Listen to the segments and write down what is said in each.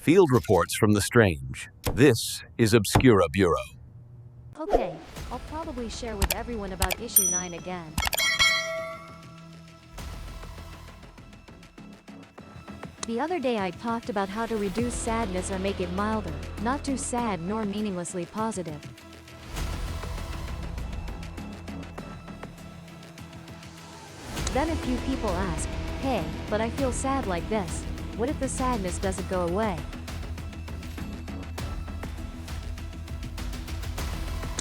Field reports from the strange. This is Obscura Bureau. Okay, I'll probably share with everyone about issue 9 again. The other day I talked about how to reduce sadness or make it milder, not too sad nor meaninglessly positive. Then a few people asked, hey, but I feel sad like this. What if the sadness doesn't go away?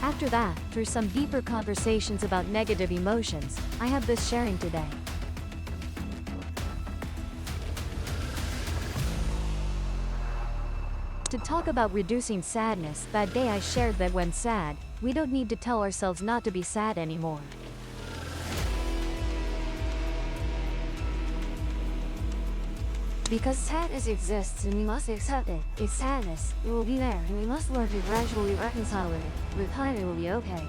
After that, through some deeper conversations about negative emotions, I have this sharing today. To talk about reducing sadness, that day I shared that when sad, we don't need to tell ourselves not to be sad anymore. Because sadness exists and we must accept it. It's sadness, it will be there and we must learn to gradually reconcile with it. With time it will be okay.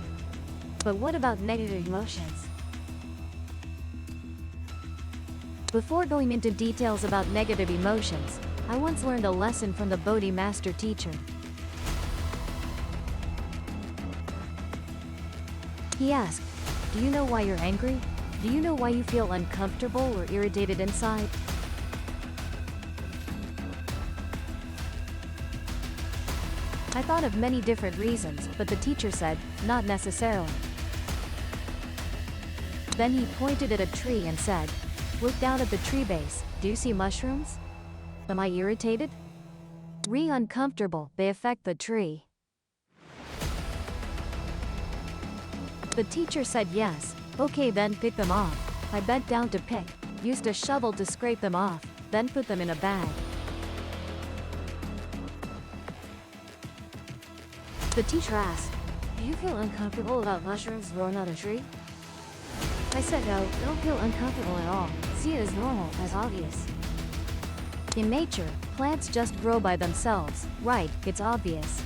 But what about negative emotions? Before going into details about negative emotions, I once learned a lesson from the Bodhi master teacher. He asked, do you know why you're angry? Do you know why you feel uncomfortable or irritated inside? I thought of many different reasons, but the teacher said, not necessarily. Then he pointed at a tree and said, look down at the tree base, do you see mushrooms? Am I irritated? Uncomfortable, they affect the tree. The teacher said yes, okay then pick them off. I bent down to pick, used a shovel to scrape them off, then put them in a bag. The teacher asked, do you feel uncomfortable about mushrooms growing on a tree? I said no, don't feel uncomfortable at all. See it as normal, as obvious. In nature, plants just grow by themselves, right, it's obvious.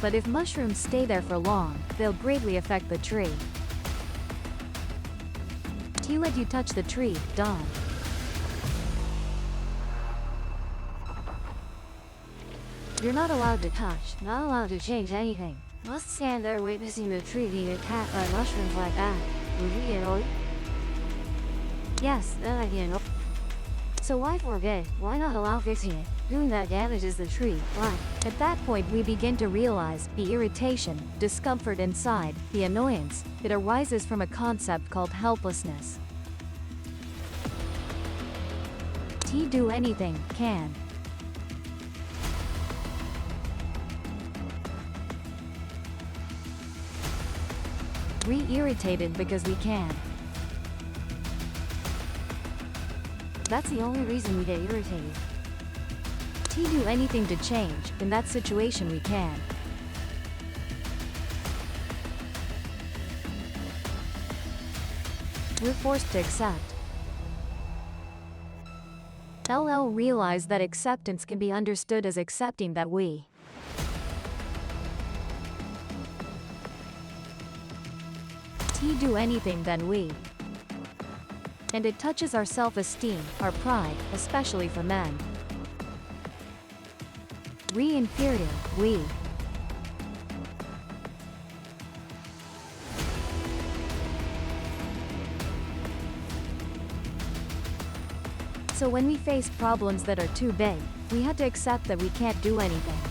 But if mushrooms stay there for long, they'll greatly affect the tree. He let you touch the tree, Don. You're not allowed to touch, not allowed to change anything. Must stand there witnessing the tree being attacked by mushrooms like that. Would you get annoyed? Yes, then I get annoyed. So why forbid? Why not allow fixing it? Doing that damages the tree. Why? At that point we begin to realize the irritation, discomfort inside, the annoyance, it arises from a concept called helplessness. He do anything, can. Irritated because we can. That's the only reason we get irritated. To do anything to change, in that situation we can. We're forced to accept. LL realized that acceptance can be understood as accepting that we do anything than we. And it touches our self-esteem, our pride, especially for men. Inferior, we. So when we face problems that are too big, we had to accept that we can't do anything.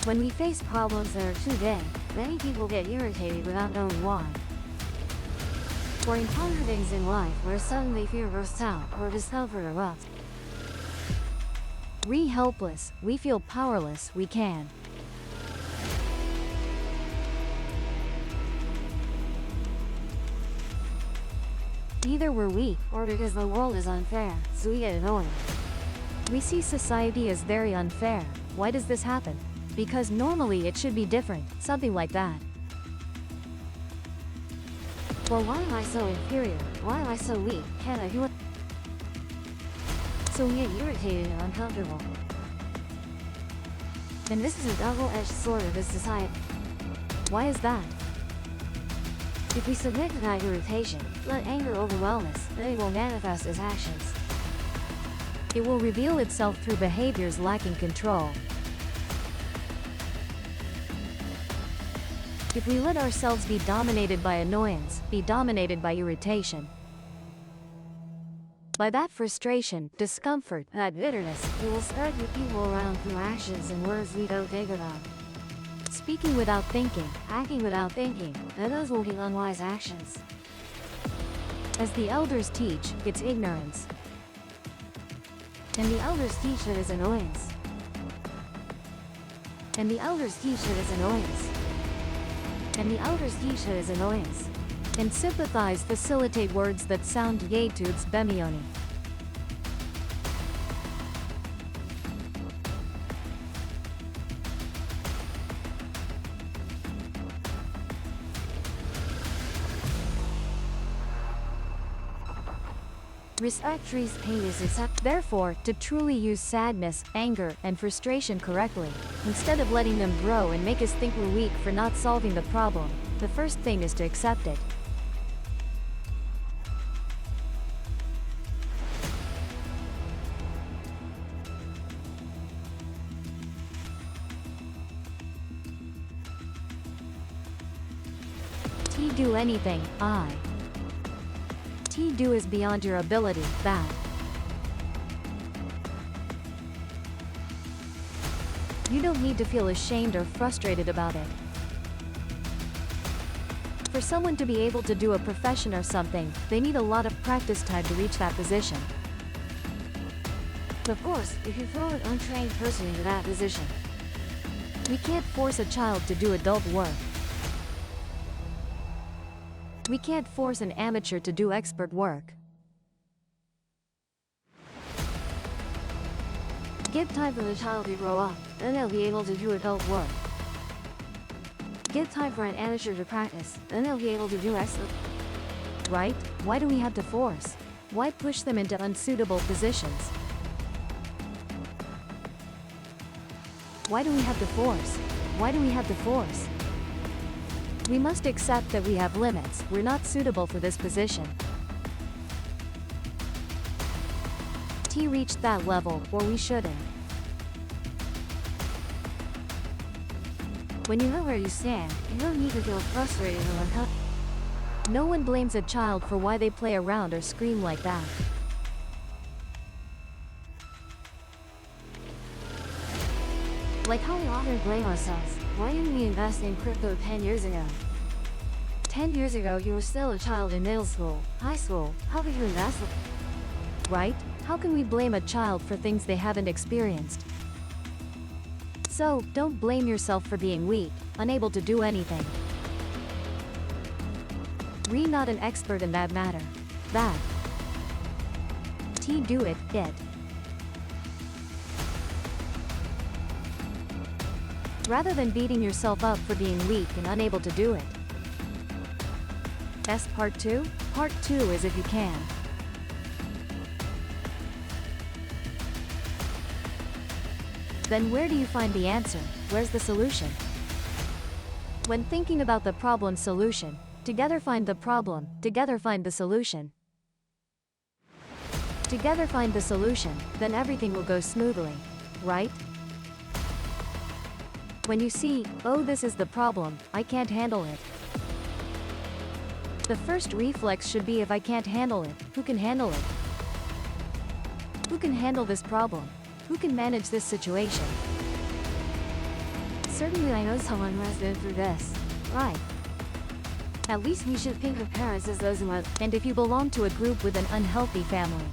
When we face problems that are too big, many people get irritated without knowing why. Or encounter things in life where suddenly fear bursts out or discomfort erupts. Helpless, we feel powerless, we can. Either we're weak or because the world is unfair, so we get annoyed. We see society as very unfair. Why does this happen? Because normally it should be different, something like that. Or why am I so inferior? Why am I so weak? Can't I do it? So we get irritated and uncomfortable. And this is a double-edged sword of this society. Why is that? If we submit to that irritation, let anger overwhelm us, then it will manifest as actions. It will reveal itself through behaviors lacking control. If we let ourselves be dominated by annoyance, be dominated by irritation, by that frustration, discomfort, that bitterness, we will spread the people around through actions and words we don't think about. Speaking without thinking, acting without thinking, and those will be unwise actions. As the elders teach, it's ignorance. And the elders teach that it's annoyance. And the elders teach that it's annoyance. And the elders teach that it's annoyance. And sympathize facilitate words that sound yea to its bemioni. Respect trees pain is accept. Therefore, to truly use sadness, anger, and frustration correctly, instead of letting them grow and make us think we're weak for not solving the problem, the first thing is to accept it. Do anything, do is beyond your ability, that. You don't need to feel ashamed or frustrated about it. For someone to be able to do a profession or something, they need a lot of practice time to reach that position. Of course, if you throw an untrained person into that position, we can't force a child to do adult work. We can't force an amateur to do expert work. Give time for the child to grow up, then they'll be able to do adult work. Give time for an amateur to practice, then they'll be able to do expert. Right? Why do we have to force? Why push them into unsuitable positions? Why do we have to force? Why do we have to force? We must accept that we have limits, we're not suitable for this position. T reached that level, or we shouldn't. When you know where you stand, you don't need to feel frustrated or uncomfortable. No one blames a child for why they play around or scream like that. Like how we often blame ourselves. Why didn't we invest in crypto 10 years ago? 10 years ago you were still a child in middle school, high school, how could you invest? Right? How can we blame a child for things they haven't experienced? So, don't blame yourself for being weak, unable to do anything. We're not an expert in that matter. That. T do it. Rather than beating yourself up for being weak and unable to do it. S part 2? Part 2 is if you can. Then where do you find the answer? Where's the solution? When thinking about the problem solution, together find the problem, together find the solution. Together find the solution, then everything will go smoothly, right? When you see, oh, this is the problem, I can't handle it. The first reflex should be if I can't handle it, who can handle it? Who can handle this problem? Who can manage this situation? Certainly I know someone who has been through this. Right. At least we should think of parents as those who have, and if you belong to a group with an unhealthy family,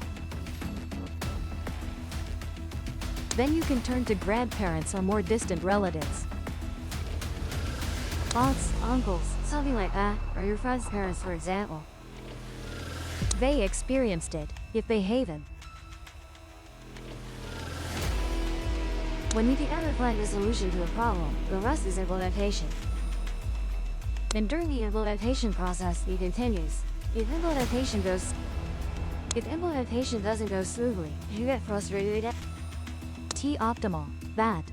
then you can turn to grandparents or more distant relatives. Aunts, uncles, something like that, or your friend's parents for example. They experienced it, if they haven't. When we together find a solution to a problem, the rest is implementation. And during the implementation process, it continues. If implementation doesn't go smoothly, you get frustrated. T optimal, that.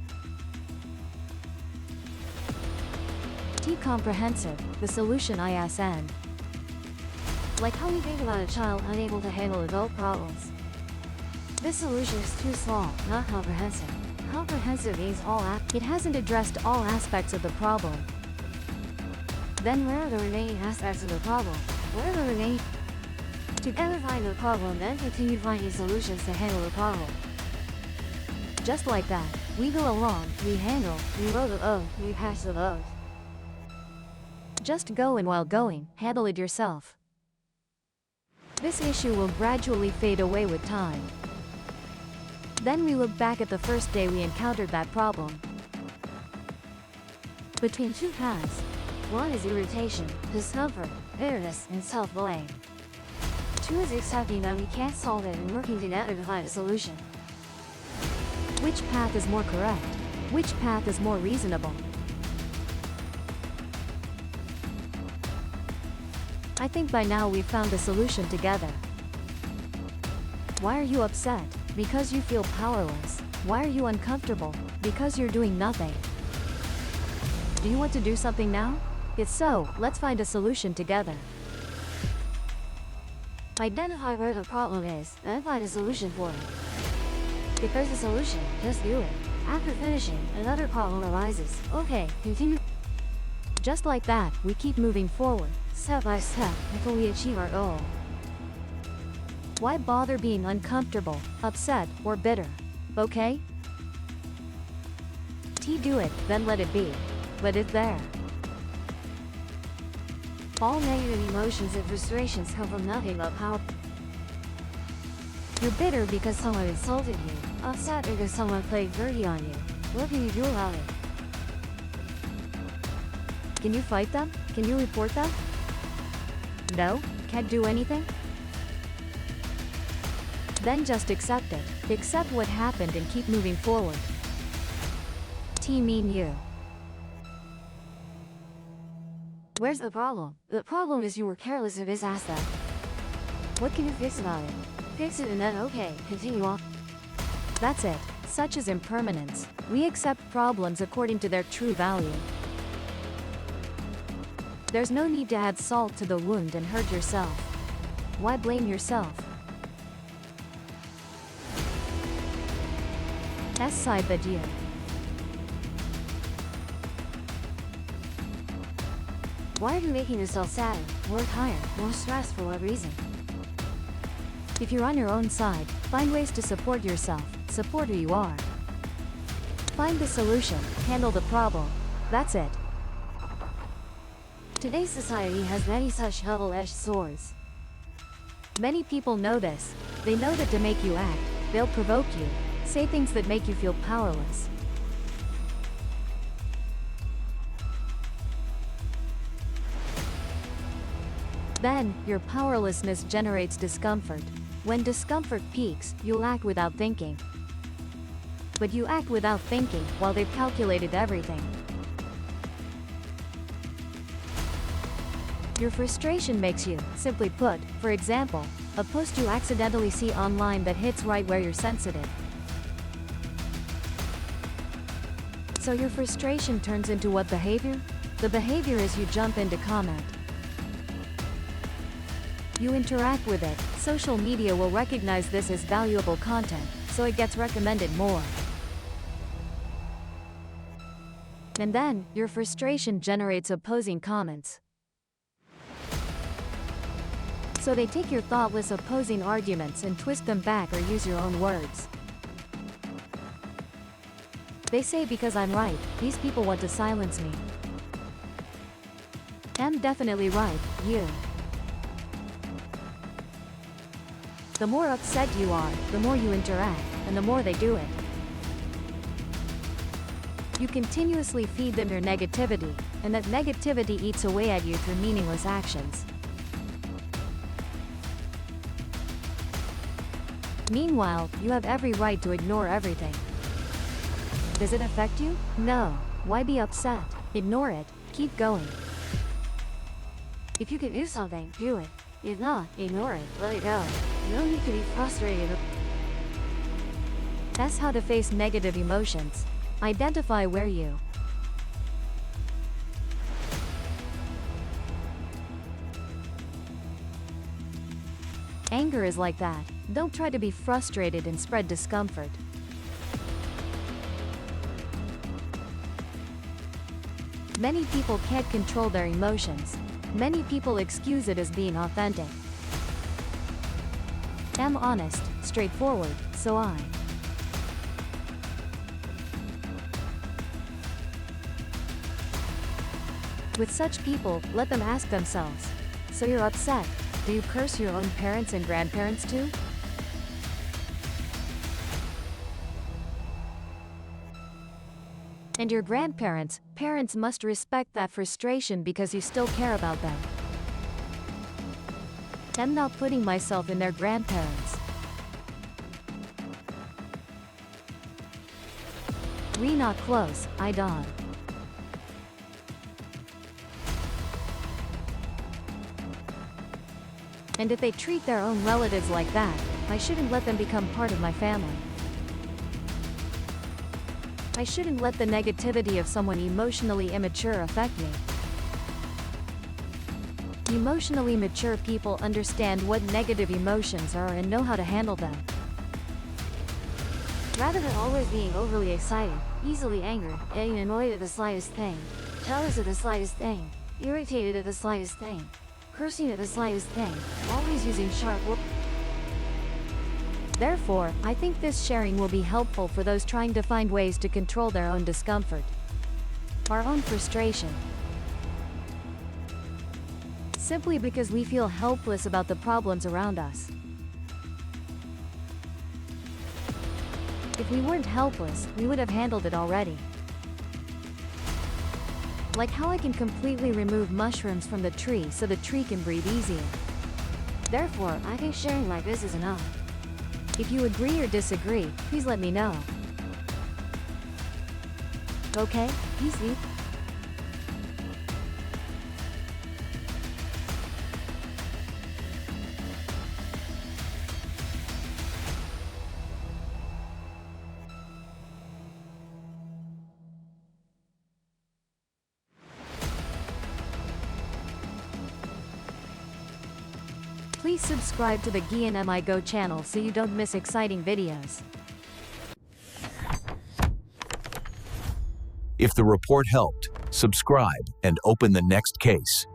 T comprehensive, the solution ISN. Like how we think about a child unable to handle adult problems. This solution is too small, not comprehensive. Comprehensive means it hasn't addressed all aspects of the problem. Then where are the remaining aspects of the problem? What are the remaining? Together find the problem, then continue finding solutions to handle the problem. Just like that, we go along, we handle, we roll the load, we pass the load. Just go, and while going, handle it yourself. This issue will gradually fade away with time. Then we look back at the first day we encountered that problem. Between two paths, one is irritation, discomfort, bitterness, and self-blame. Two is accepting that we can't solve it and working together to find a solution. Which path is more correct? Which path is more reasonable? I think by now we've found the solution together. Why are you upset? Because you feel powerless. Why are you uncomfortable? Because you're doing nothing. Do you want to do something now? If so, let's find a solution together. Identify where the problem is, then find a solution for it. If there's a solution, just do it. After finishing, another problem arises. Okay, continue. Just like that, we keep moving forward, step by step, until we achieve our goal. Why bother being uncomfortable, upset, or bitter? Okay? Do it, then let it be. Let it there. All negative emotions and frustrations come from nothing but power. You're bitter because someone insulted you, upset because someone played dirty on you. What can you do about it? Can you fight them? Can you report them? No? Can't do anything? Then just accept it. Accept what happened and keep moving forward. Mean you. Where's the problem? The problem is you were careless of his asset. What can you fix about it? Fix it and then okay, continue on. That's it. Such is impermanence. We accept problems according to their true value. There's no need to add salt to the wound and hurt yourself. Why blame yourself? S-side but you. Why are you making yourself sad, more tired, more stressed? For what reason? If you're on your own side, find ways to support yourself, support who you are. Find the solution, handle the problem. That's it. Today's society has many such double-edged swords. Many people know this. They know that to make you act, they'll provoke you, say things that make you feel powerless. Then, your powerlessness generates discomfort. When discomfort peaks, you'll act without thinking. But you act without thinking, while they've calculated everything. Your frustration makes you, simply put, for example, a post you accidentally see online that hits right where you're sensitive. So your frustration turns into what behavior? The behavior is you jump into comment. You interact with it. Social media will recognize this as valuable content, so it gets recommended more. And then, your frustration generates opposing comments. So they take your thoughtless opposing arguments and twist them back or use your own words. They say because I'm right, these people want to silence me. I'm definitely right, you. The more upset you are, the more you interact, and the more they do it. You continuously feed them your negativity, and that negativity eats away at you through meaningless actions. Meanwhile, you have every right to ignore everything. Does it affect you? No. Why be upset? Ignore it. Keep going. If you can do something, do it. If not, ignore it. Let it go. No need to be frustrated. That's how to face negative emotions. Identify where you Anger is like that. Don't try to be frustrated and spread discomfort. Many people can't control their emotions. Many people excuse it as being authentic. I'm honest, straightforward, so I. With such people, let them ask themselves, so you're upset? Do you curse your own parents and grandparents too? And your grandparents, parents must respect that frustration because you still care about them. I'm not putting myself in their grandparents. We not close, I don't. And if they treat their own relatives like that, I shouldn't let them become part of my family. I shouldn't let the negativity of someone emotionally immature affect me. Emotionally mature people understand what negative emotions are and know how to handle them. Rather than always being overly excited, easily angered, getting annoyed at the slightest thing, jealous at the slightest thing, irritated at the slightest thing, cursing at the slightest thing, always using sharp words. Therefore, I think this sharing will be helpful for those trying to find ways to control their own discomfort, our own frustration. Simply because we feel helpless about the problems around us. If we weren't helpless, we would have handled it already. Like how I can completely remove mushrooms from the tree so the tree can breathe easier. Therefore, I think sharing like this is enough. If you agree or disagree, please let me know. Okay, easy. Please subscribe to the Guian Go channel so you don't miss exciting videos. If the report helped, subscribe and open the next case.